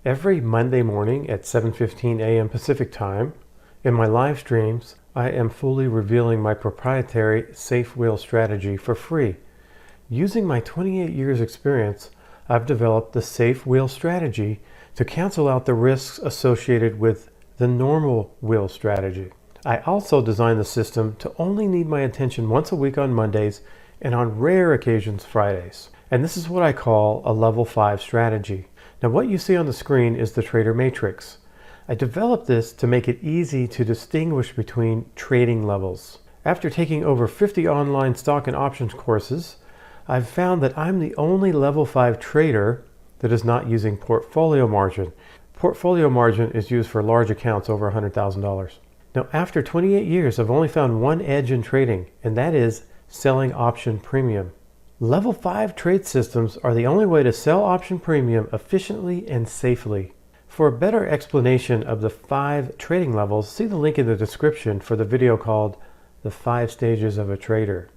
Every Monday morning at 7:15 a.m. Pacific Time, in my live streams, I am fully revealing my proprietary safe wheel strategy for free. Using my 28 years experience, I've developed the safe wheel strategy to cancel out the risks associated with the normal wheel strategy. I also designed the system to only need my attention once a week on Mondays and on rare occasions Fridays. And this is what I call a level 5 strategy. Now what you see on the screen is the trader matrix. I developed this to make it easy to distinguish between trading levels. After taking over 50 online stock and options courses, I've found that I'm the only level 5 trader that is not using portfolio margin. Portfolio margin is used for large accounts over $100,000. Now, after 28 years, I've only found one edge in trading, and that is selling option premium. Level 5 trade systems are the only way to sell option premium efficiently and safely. For a better explanation of the 5 trading levels, see the link in the description for the video called The 5 Stages of a Trader.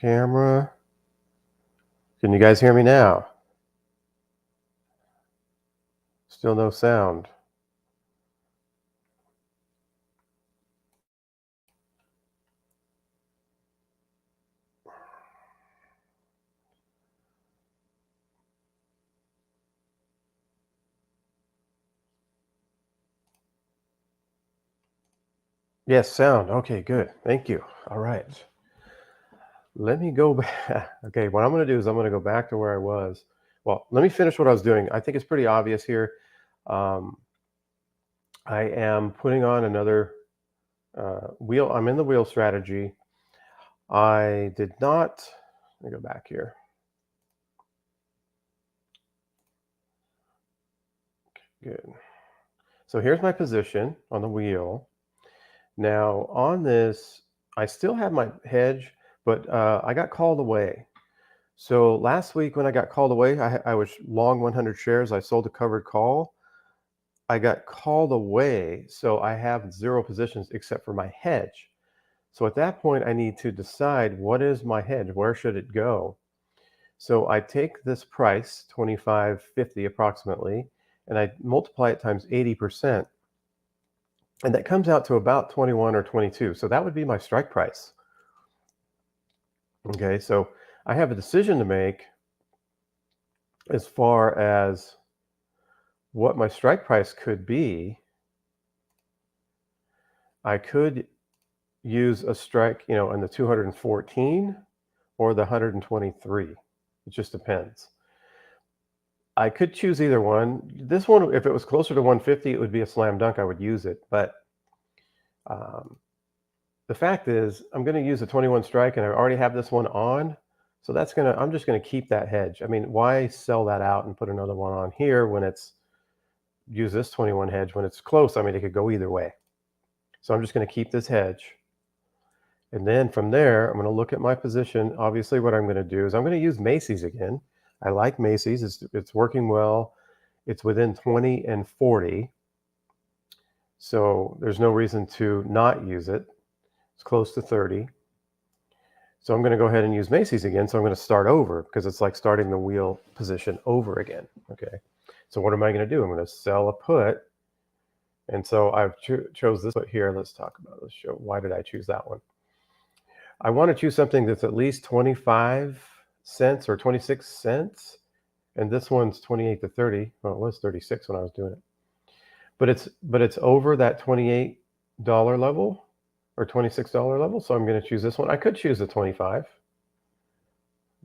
Camera. Can you guys hear me now? Still no sound. Yes, sound. Okay, good. Thank you. All right. Let me go back. Okay, what I'm going to do is I'm going to go back to where I was. Well, let me finish what I was doing. I think it's pretty obvious here. Um, I am putting on another wheel. I'm in the wheel strategy. I did not. Let me go back here. Good. So here's my position on the wheel. Now on this, I still have my hedge, but I got called away. So last week when I got called away, I was long 100 shares. I sold a covered call. I got called away, so I have 0 positions except for my hedge. So at that point, I need to decide, what is my hedge? Where should it go? So I take this price, 25.50 approximately, and I multiply it times 80%. And that comes out to about 21 or 22. So that would be my strike price. Okay, so I have a decision to make as far as what my strike price could be. I could use a strike, in the 214 or the 123. It just depends. I could choose either one. This one, if it was closer to 150, it would be a slam dunk. I would use it. But the fact is, I'm going to use a 21 strike, and I already have this one on. So I'm just going to keep that hedge. I mean, why sell that out and put another one on here when use this 21 hedge when it's close? I mean, it could go either way. So I'm just going to keep this hedge. And then from there, I'm going to look at my position. Obviously, what I'm going to do is I'm going to use Macy's again. I like Macy's. It's working well. It's within 20 and 40. So there's no reason to not use it. It's close to 30. So I'm going to go ahead and use Macy's again. So I'm going to start over because it's like starting the wheel position over again. Okay. So what am I going to do? I'm going to sell a put. And so I've chose this put here. Let's talk about this. Why did I choose that one? I want to choose something that's at least 25 cents or 26 cents. And this one's 28 to 30. Well, it was 36 when I was doing it. But it's over that $28 level or $26 level. So I'm going to choose this one. I could choose the 25,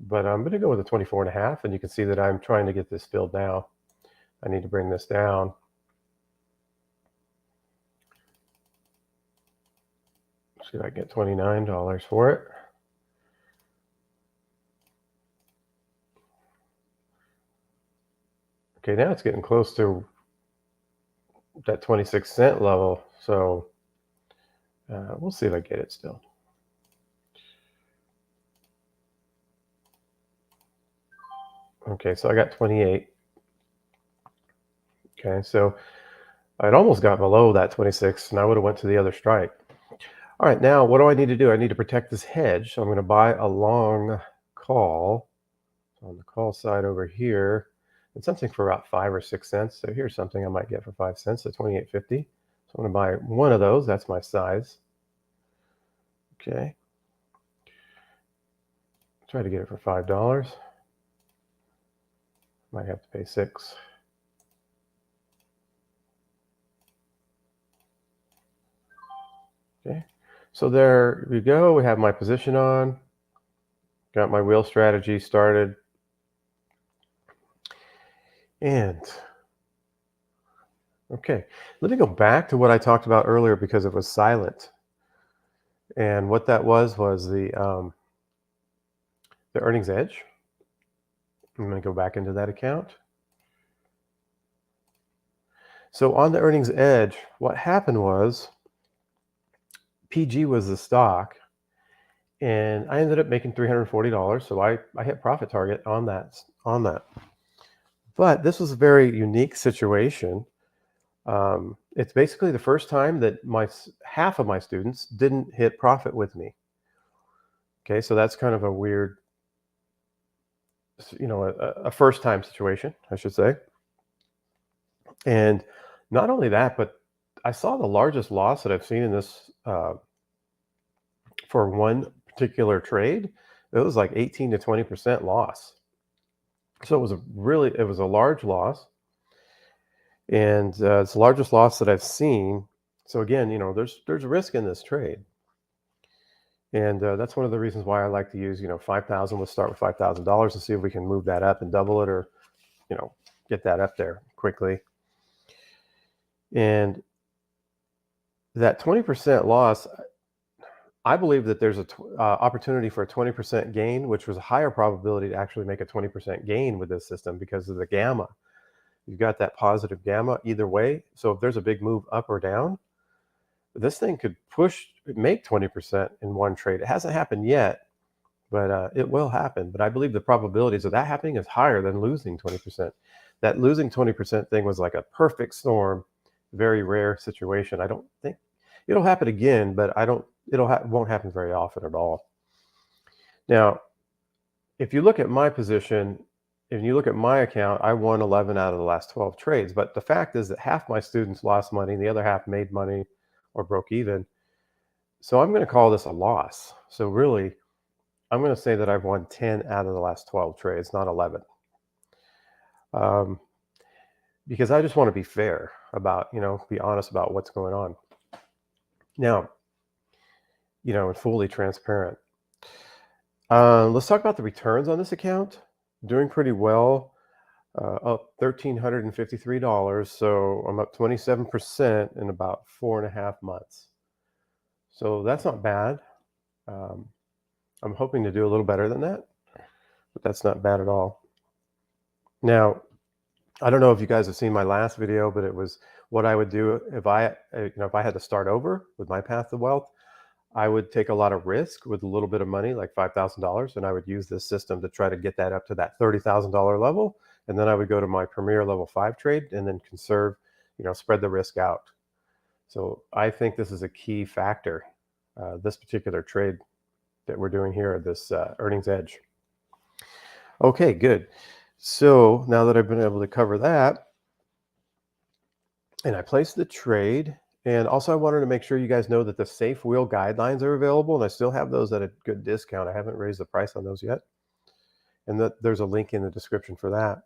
but I'm going to go with the 24 and a half. And you can see that I'm trying to get this filled now. I need to bring this down. See if I can get $29 for it. Okay, now it's getting close to that 26 cent level. So we'll see if I get it still. Okay, so I got 28. Okay, so I'd almost got below that 26, and I would have went to the other strike. All right, now what do I need to do? I need to protect this hedge. So I'm going to buy a long call. So on the call side over here, it's something for about 5 or 6 cents. So here's something I might get for 5 cents, so 28.50. So I'm going to buy one of those. That's my size. Okay. Try to get it for $5. Might have to pay $6. Okay. So there we go. We have my position on. Got my wheel strategy started. And okay, let me go back to what I talked about earlier because it was silent. And what that was the earnings edge. I'm going to go back into that account. So on the earnings edge, what happened was PG was the stock, and I ended up making $340. So I hit profit target on that. But this was a very unique situation. It's basically the first time that half of my students didn't hit profit with me. Okay, so that's kind of a weird, a first time situation, I should say. And not only that, but I saw the largest loss that I've seen in this for one particular trade. It was like 18 to 20% loss. So it was a large loss, and it's the largest loss that I've seen. So again, there's risk in this trade, and that's one of the reasons why I like to use 5,000. Let's start with $5,000 and see if we can move that up and double it, or you know get that up there quickly. And that 20% loss, I believe that there's a opportunity for a 20% gain, which was a higher probability to actually make a 20% gain with this system because of the gamma. You've got that positive gamma either way. So if there's a big move up or down, this thing could make 20% in one trade. It hasn't happened yet, but it will happen. But I believe the probabilities of that happening is higher than losing 20%. That losing 20% thing was like a perfect storm, very rare situation. I don't think it'll happen again, but I don't. Won't happen very often at all. Now, if you look at my position, if you look at my account, I won 11 out of the last 12 trades. But the fact is that half my students lost money, and the other half made money or broke even. So I'm going to call this a loss. So really, I'm going to say that I've won 10 out of the last 12 trades, not 11. Because I just want to be fair about, be honest about what's going on. Now, and fully transparent. Let's talk about the returns on this account. Doing pretty well, up $1,353. So I'm up 27% in about 4.5 months. So that's not bad. I'm hoping to do a little better than that, but that's not bad at all. Now, I don't know if you guys have seen my last video, but it was what I would do if I had to start over with my path to wealth. I would take a lot of risk with a little bit of money, like $5,000, and I would use this system to try to get that up to that $30,000 level. And then I would go to my premier level 5 trade and then conserve, spread the risk out. So I think this is a key factor, this particular trade that we're doing here at this earnings edge. Okay, good. So now that I've been able to cover that, and I placed the trade, and also I wanted to make sure you guys know that the safe wheel guidelines are available, and I still have those at a good discount. I haven't raised the price on those yet, and there's a link in the description for that.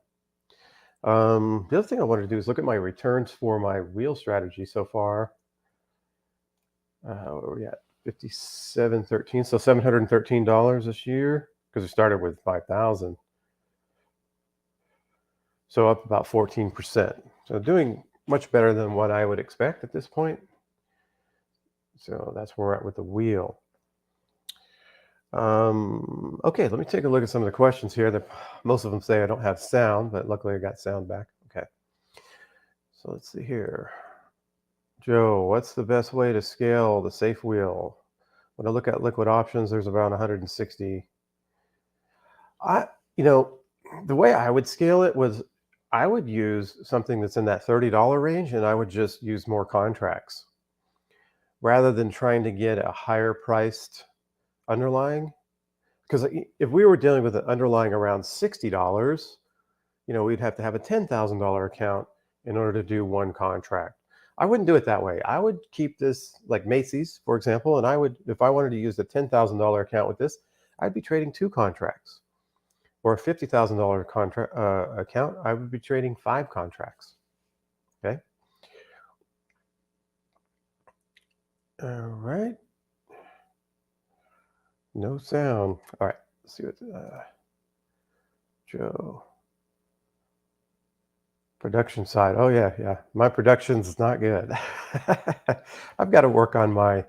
The other thing I wanted to do is look at my returns for my wheel strategy so far. Where are we at? $57.13, so $713 this year, because we started with 5,000. So up about 14%. So doing much better than what I would expect at this point. So that's where we're at with the wheel. Okay, let me take a look at some of the questions here. Most of them say I don't have sound, but luckily I got sound back. Okay. So let's see here. Joe, what's the best way to scale the safe wheel? When I look at liquid options, there's around 160. The way I would scale it was I would use something that's in that $30 range, and I would just use more contracts rather than trying to get a higher priced underlying. Because if we were dealing with an underlying around $60, we'd have to have a $10,000 account in order to do one contract. I wouldn't do it that way. I would keep this like Macy's, for example, and if I wanted to use the $10,000 account with this, I'd be trading 2 contracts. Or a $50,000 contract account, I would be trading 5 contracts. Okay. All right. No sound. All right. Let's see what Joe. Production side. Oh yeah. My production's not good. I've got to work on my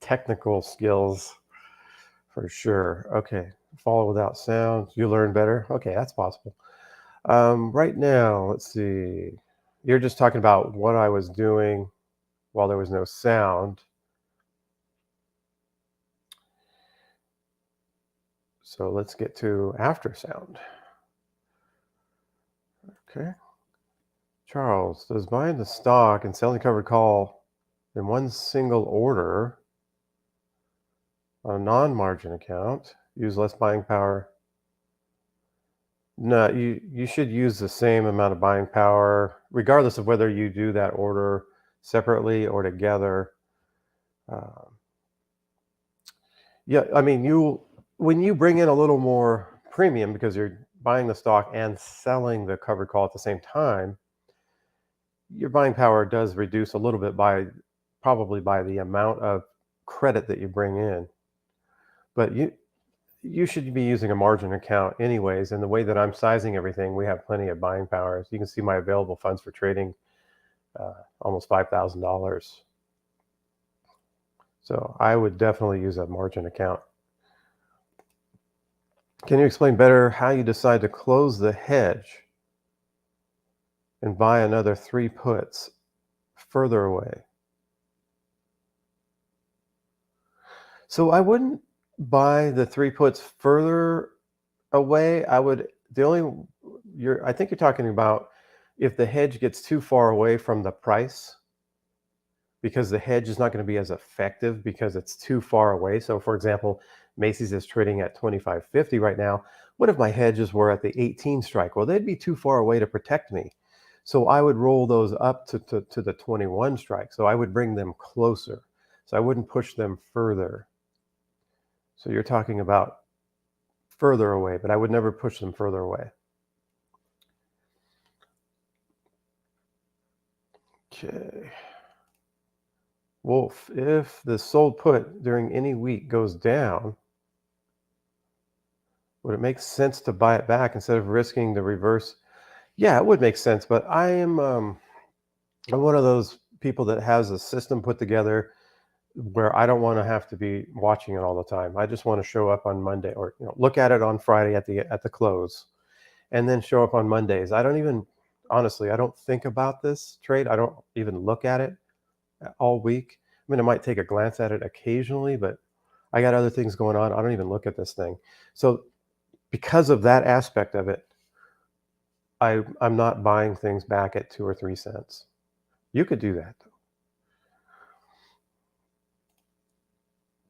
technical skills for sure. Okay. Follow without sound. You learn better. Okay, that's possible. Right now, let's see. You're just talking about what I was doing while there was no sound. So let's get to after sound. Okay. Charles, does buying the stock and selling covered call in one single order On a non-margin account, use less buying power. No, you should use the same amount of buying power, regardless of whether you do that order separately or together. Um, yeah, I mean, when you bring in a little more premium because you're buying the stock and selling the covered call at the same time, your buying power does reduce a little bit by probably by the amount of credit that you bring in. But you should be using a margin account anyways. And the way that I'm sizing everything, we have plenty of buying power. As you can see, my available funds for trading almost $5,000. So I would definitely use a margin account. Can you explain better how you decide to close the hedge and buy another 3 puts further away? So I wouldn't buy the 3 puts further away. I think you're talking about if the hedge gets too far away from the price, because the hedge is not going to be as effective because it's too far away. So for example, Macy's is trading at 25.50 right now. What if my hedges were at the 18 strike? Well, they'd be too far away to protect me. So I would roll those up to the 21 strike. So I would bring them closer. So I wouldn't push them further. So you're talking about further away, but I would never push them further away. Okay. Wolf, if the sold put during any week goes down, would it make sense to buy it back instead of risking the reverse? Yeah, it would make sense, but I'm one of those people that has a system put together where I don't want to have to be watching it all the time. I just want to show up on Monday, or look at it on Friday at the close, and then show up on Mondays. I don't even honestly, I don't think about this trade. I don't even look at it all week. I mean, I might take a glance at it occasionally, but I got other things going on. I don't even look at this thing. So because of that aspect of it, I'm not buying things back at 2 or 3 cents. You could do that though.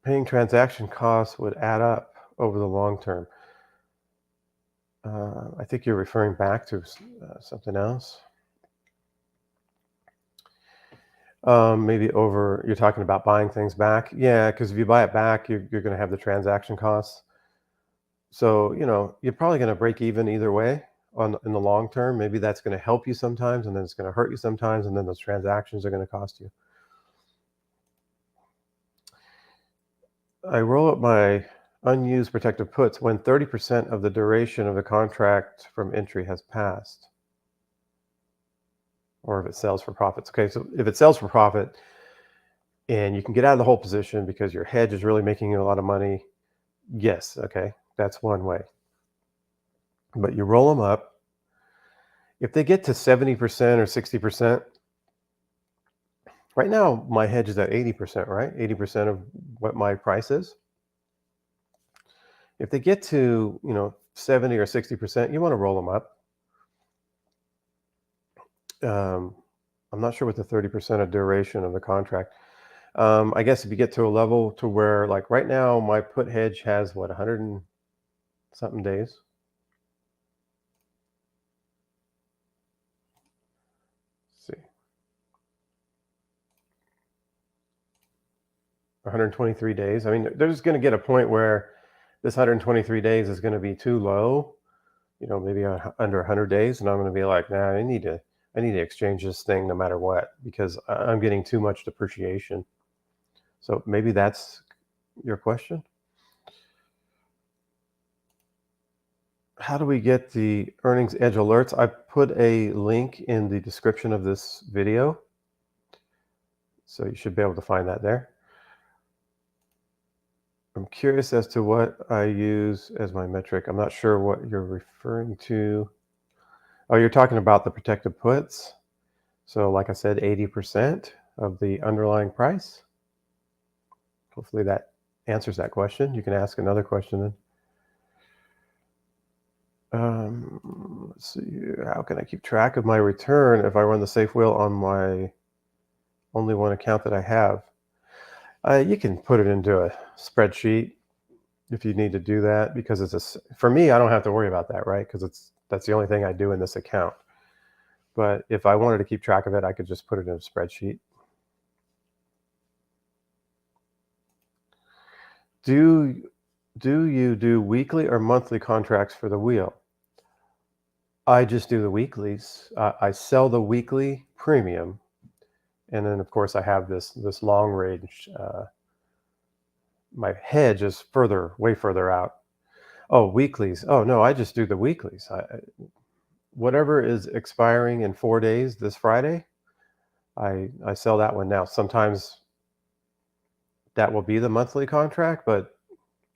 Paying transaction costs would add up over the long term. I think you're referring back to something else. Maybe you're talking about buying things back. Yeah, because if you buy it back, you're going to have the transaction costs. So, you're probably going to break even either way in the long term. Maybe that's going to help you sometimes, and then it's going to hurt you sometimes, and then those transactions are going to cost you. I roll up my unused protective puts when 30% of the duration of the contract from entry has passed, or if it sells for profits. Okay, so if it sells for profit and you can get out of the whole position because your hedge is really making you a lot of money, yes, okay, that's one way. But you roll them up. If they get to 70% or 60%, right now my hedge is at 80%, right? 80% of what my price is. If they get to, 70 or 60%, you want to roll them up. I'm not sure what the 30% of duration of the contract. I guess if you get to a level to where, like right now, my put hedge has 100 and something days. Let's see, 123 days. I mean, there's going to get a point where this 123 days is going to be too low. Maybe under 100 days, and I'm going to be like, nah, I need to exchange this thing no matter what, because I'm getting too much depreciation. So maybe that's your question. How do we get the earnings edge alerts? I put a link in the description of this video, so you should be able to find that there. I'm curious as to what I use as my metric. I'm not sure what you're referring to. Oh, you're talking about the protected puts. So like I said, 80% of the underlying price. Hopefully that answers that question. You can ask another question then. Let's see, how can I keep track of my return if I run the safe wheel on my only one account that I have? You can put it into a spreadsheet if you need to do that, because for me, I don't have to worry about that, right? Because that's the only thing I do in this account. But if I wanted to keep track of it, I could just put it in a spreadsheet. Do you do weekly or monthly contracts for the wheel? I just do the weeklies. I sell the weekly premium, and then of course I have this long range. My hedge is way further out. Oh, weeklies. Oh no, I just do the weeklies. Whatever is expiring in 4 days this Friday, I sell that one now. Sometimes that will be the monthly contract, but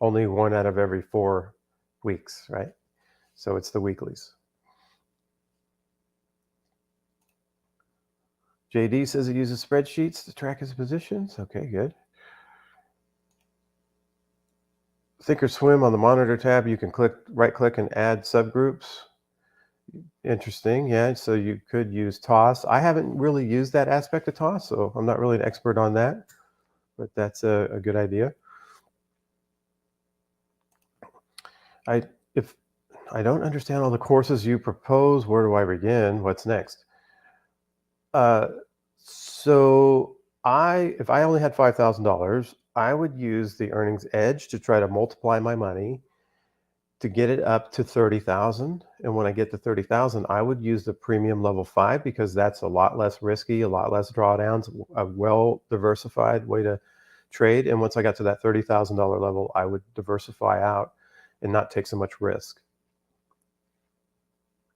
only one out of every 4 weeks, right? So it's the weeklies. JD says he uses spreadsheets to track his positions. Okay, good. Thinkorswim on the monitor tab, you can right click and add subgroups. Interesting. Yeah, so you could use toss. I haven't really used that aspect of toss, so I'm not really an expert on that, but that's a good idea. If I don't understand all the courses you propose, where do I begin? What's next? Uh, so if I only had $5,000, I would use the earnings edge to try to multiply my money to get it up to 30,000. And when I get to 30,000, I would use the premium level 5, because that's a lot less risky, a lot less drawdowns, a well diversified way to trade. And once I got to that $30,000 level, I would diversify out and not take so much risk.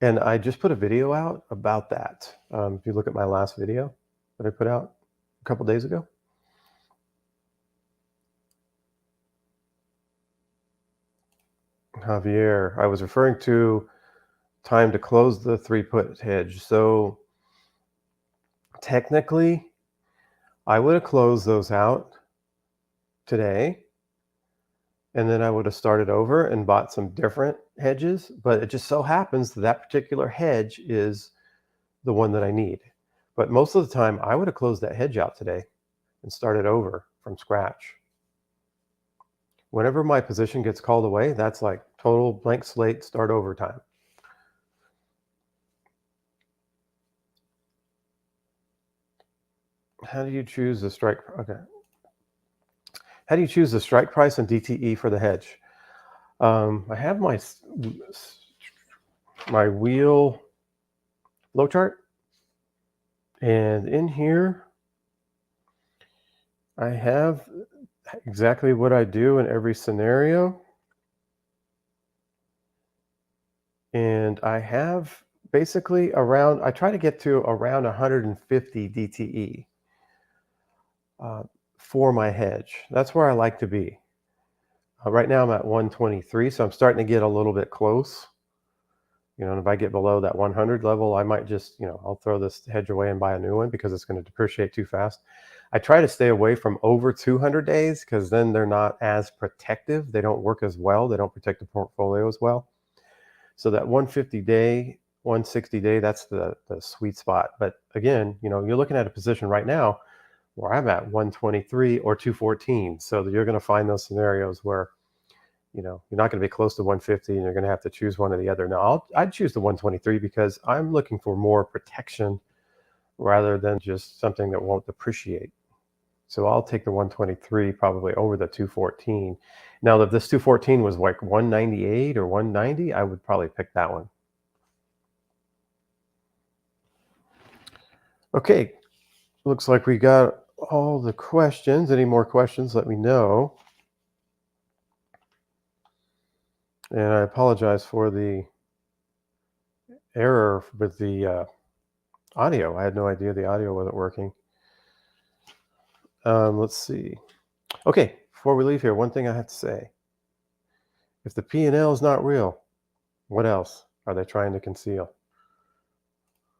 And I just put a video out about that. If you look at my last video that I put out a couple days ago. Javier, I was referring to time to close the 3-put hedge. So technically, I would have closed those out today, and then I would have started over and bought some different hedges. But it just so happens that particular hedge is the one that I need. But most of the time, I would have closed that hedge out today and started over from scratch. Whenever my position gets called away, that's like total blank slate, start over time. How do you choose the strike? Okay. How do you choose the strike price and DTE for the hedge? I have my wheel flow chart, and in here I have exactly what I do in every scenario. And I have basically I try to get to around 150 DTE for my hedge. That's where I like to be. Right now I'm at 123, so I'm starting to get a little bit close. And if I get below that 100 level, I might just, I'll throw this hedge away and buy a new one, because it's going to depreciate too fast. I try to stay away from over 200 days, because then they're not as protective. They don't work as well. They don't protect the portfolio as well. So that 150 day, 160 day, that's the sweet spot. But again, you're looking at a position right now where I'm at 123 or 214. So you're going to find those scenarios where, you're not going to be close to 150, and you're going to have to choose one or the other. Now, I'd choose the 123, because I'm looking for more protection rather than just something that won't depreciate. So I'll take the 123 probably over the 214. Now, if this 214 was like 198 or 190, I would probably pick that one. Okay, looks like we got all the questions. Any more questions, let me know. And I apologize for the error with the audio. I had no idea the audio wasn't working. Let's see. Okay, before we leave here, one thing I have to say. If the P&L is not real, what else are they trying to conceal?